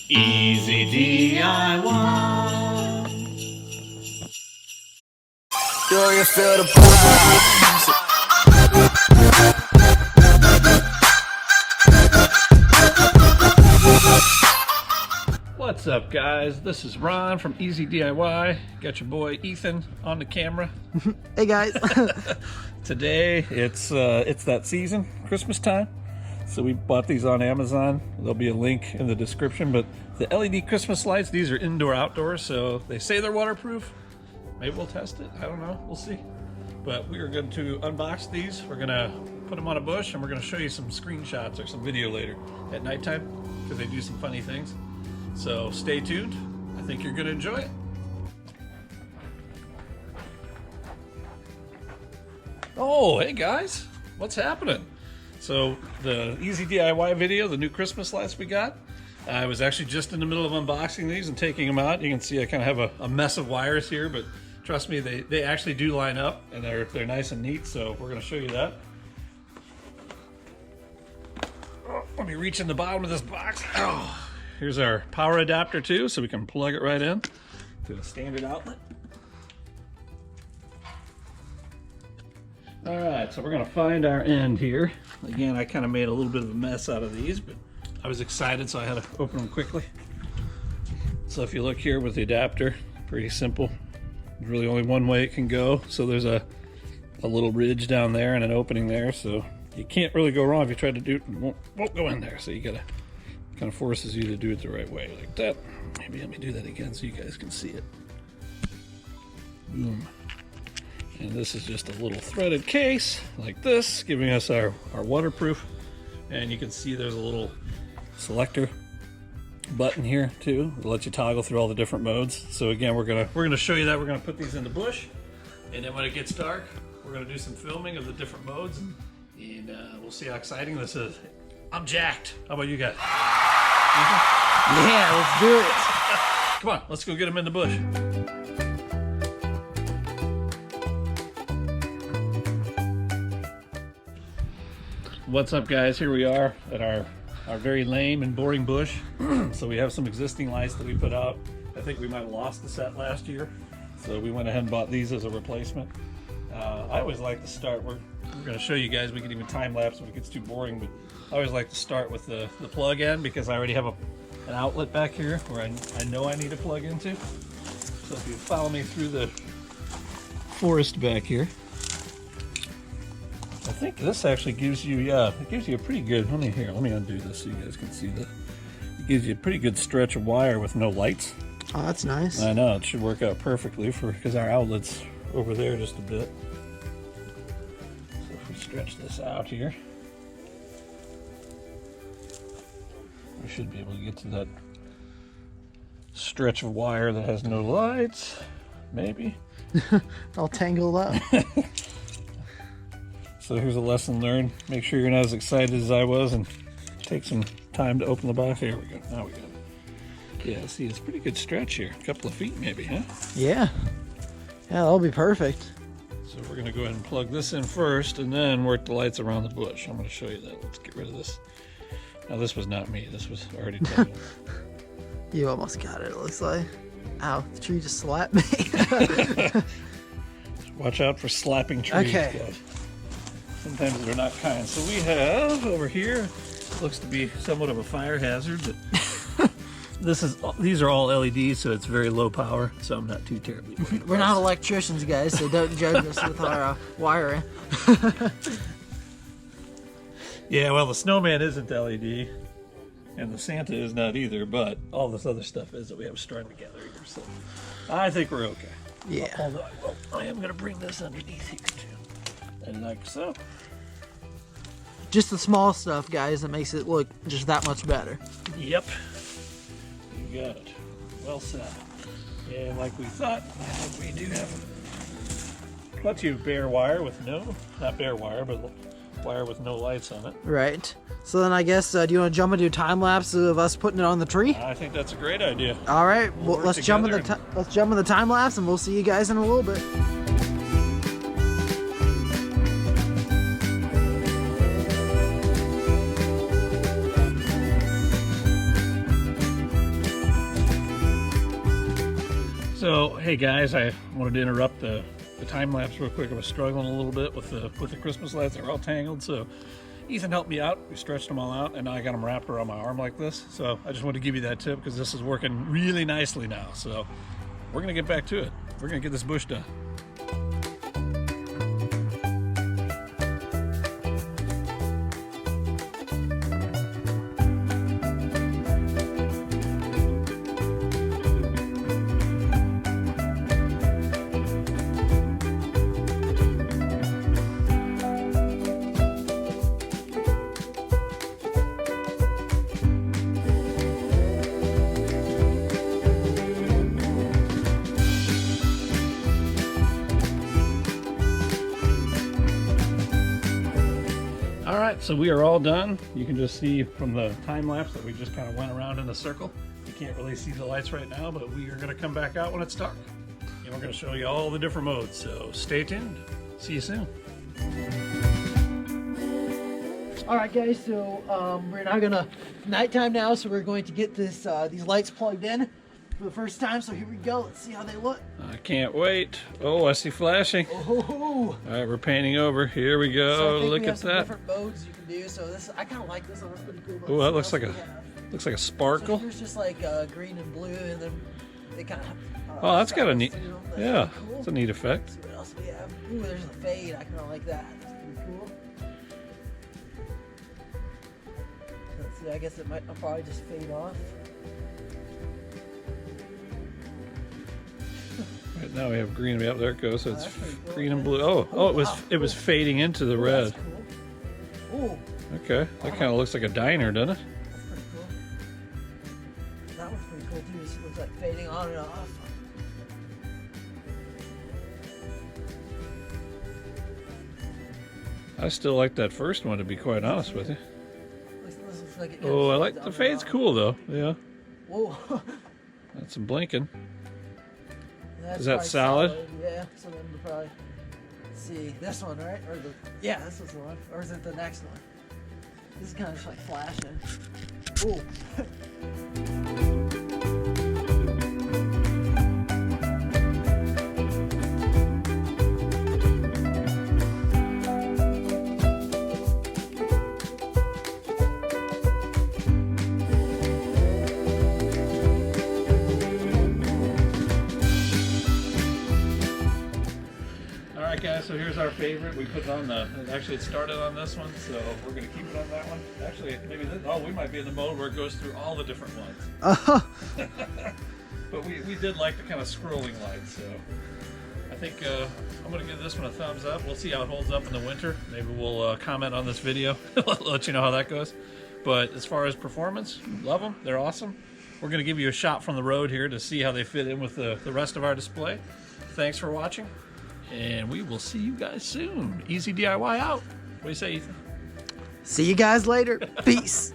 Easy DIY. Do you feel the vibes? What's up, guys? This is Ron from Easy DIY. Got your boy Ethan on the camera. Hey guys. Today it's that season, Christmas time. So we bought these on Amazon. There'll be a link in the description. But the LED Christmas lights, these are indoor outdoor, so they say they're waterproof. Maybe we'll test it. I don't know. We'll see. But we are going to unbox these. We're gonna put them on a bush, and we're gonna show you some screenshots or some video later at nighttime because they do some funny things. So stay tuned. I think you're gonna enjoy it. Oh, hey guys, what's happening? So the Easy DIY video, the new Christmas lights we got, I was actually just in the middle of unboxing these and taking them out. You can see I kind of have a mess of wires here, but trust me, they actually do line up and they're nice and neat. So we're gonna show you that. Oh, let me reach in the bottom of this box. Oh, here's our power adapter too, so we can plug it right in to a standard outlet. All right, so we're gonna find our end here. Again, I kind of made a little bit of a mess out of these, but I was excited, so I had to open them quickly. So if you look here with the adapter, pretty simple. There's really only one way it can go. So there's a little ridge down there and an opening there, so you can't really go wrong if you try to do it. It won't go in there, so you gotta, kind of forces you to do it the right way, like that. Maybe let me do that again so you guys can see it. Boom. And this is just a little threaded case like this, giving us our waterproof. And you can see there's a little selector button here too. It'll let you toggle through all the different modes. So again, we're gonna show you that. We're gonna put these in the bush, and then when it gets dark, we're gonna do some filming of the different modes, and we'll see how exciting this is. I'm jacked. How about you guys? Yeah, let's do it. Come on, let's go get them in the bush. What's up, guys? Here we are at our very lame and boring bush. So we have some existing lights that we put out. I think we might have lost the set last year, so we went ahead and bought these as a replacement. I always like to start, we're going to show you guys, we can even time lapse if it gets too boring, but I always like to start with the plug end because I already have an outlet back here where I know I need to plug into. So if you follow me through the forest back here, I think this actually gives you, it gives you a pretty good, let me undo this so you guys can see that. It gives you a pretty good stretch of wire with no lights. Oh, that's nice. I know, it should work out perfectly because our outlet's over there just a bit. So if we stretch this out here, we should be able to get to that stretch of wire that has no lights, maybe. All tangled up. So here's a lesson learned. Make sure you're not as excited as I was and take some time to open the box. Here we go. Now we got it. Yeah, see, it's a pretty good stretch here. A couple of feet maybe, huh? Yeah. Yeah, that'll be perfect. So we're going to go ahead and plug this in first and then work the lights around the bush. I'm going to show you that. Let's get rid of this. Now, this was not me. This was already done. You almost got it, it looks like. Ow, the tree just slapped me. Watch out for slapping trees, Okay. guys. Sometimes they're not kind. So we have over here, looks to be somewhat of a fire hazard, but these are all LEDs, so it's very low power, so I'm not too terribly worried. We're not electricians, guys, so don't judge us with our wiring. Yeah, well, the snowman isn't LED, and the Santa is not either, but all this other stuff is that we have strung together here, so I think we're okay. Yeah. Although I am going to bring this underneath here, too. And like so. Just the small stuff, guys, that makes it look just that much better. Yep. You got it. Well said. And like we thought, I think we do have plenty of bare wire with not bare wire, but wire with no lights on it. Right. So then I guess, do you want to jump into a time lapse of us putting it on the tree? I think that's a great idea. All right. We'll Well, let's jump in the time lapse, and we'll see you guys in a little bit. So, hey guys, I wanted to interrupt the time lapse real quick. I was struggling a little bit with the Christmas lights. They're all tangled, so Ethan helped me out. We stretched them all out, and now I got them wrapped around my arm like this. So I just wanted to give you that tip because this is working really nicely now. So we're gonna get back to it. We're gonna get this bush done. All right, so we are all done. You can just see from the time lapse that we just kind of went around in a circle. You can't really see the lights right now, but we are going to come back out when it's dark. And we're going to show you all the different modes, so stay tuned. See you soon. All right, guys. So we're now gonna nighttime now. So we're going to get this these lights plugged in for the first time. So here we go. Let's see how they look. I can't wait. Oh, I see flashing. Oh. All right, we're painting over. Here we go. So I think Look we have at some that. different modes you can do. So this, I kind of like this one. It's pretty cool. Oh, that Let's looks see like what else we have. looks like a So sparkle. here's just like green and blue, and then they kind of. Oh, that's got a neat. That's Yeah, pretty cool. it's a neat effect. Let's see what else we have. Ooh, there's a fade. I kind of like that. That's pretty cool. Let's see. I guess it might. I'll probably just fade off. Right now we have green. Yep, there it goes. So it's that's pretty cool. green and blue. Oh, Oh, it was wow, it was cool. fading into the Ooh, red. That's cool. Ooh, Okay, that kind of looks like a diner, doesn't it? that's pretty cool. That one's pretty cool too. It looks like fading on and off. I still like that first one, to be quite honest with you. This looks like it kinda Oh, I fades like on the and fade's off. cool though. Yeah, Whoa. that's some blinking. That's Is that probably solid? Yeah. So then we'll probably see this one, right? Or the yeah, this was the one. Or is it the next one? This is kind of just like flashing. Ooh. All right, guys. So here's our favorite. We put it on the. Actually, it started on this one, so we're gonna keep it on that one. Actually, maybe this. Oh, we might be in the mode where it goes through all the different ones. But we did like the kind of scrolling lights, so I think I'm gonna give this one a thumbs up. We'll see how it holds up in the winter. Maybe we'll comment on this video, let you know how that goes. But as far as performance, love them. They're awesome. We're gonna give you a shot from the road here to see how they fit in with the rest of our display. Thanks for watching, and we will see you guys soon. Easy DIY out. What do you say, Ethan? See you guys later. Peace.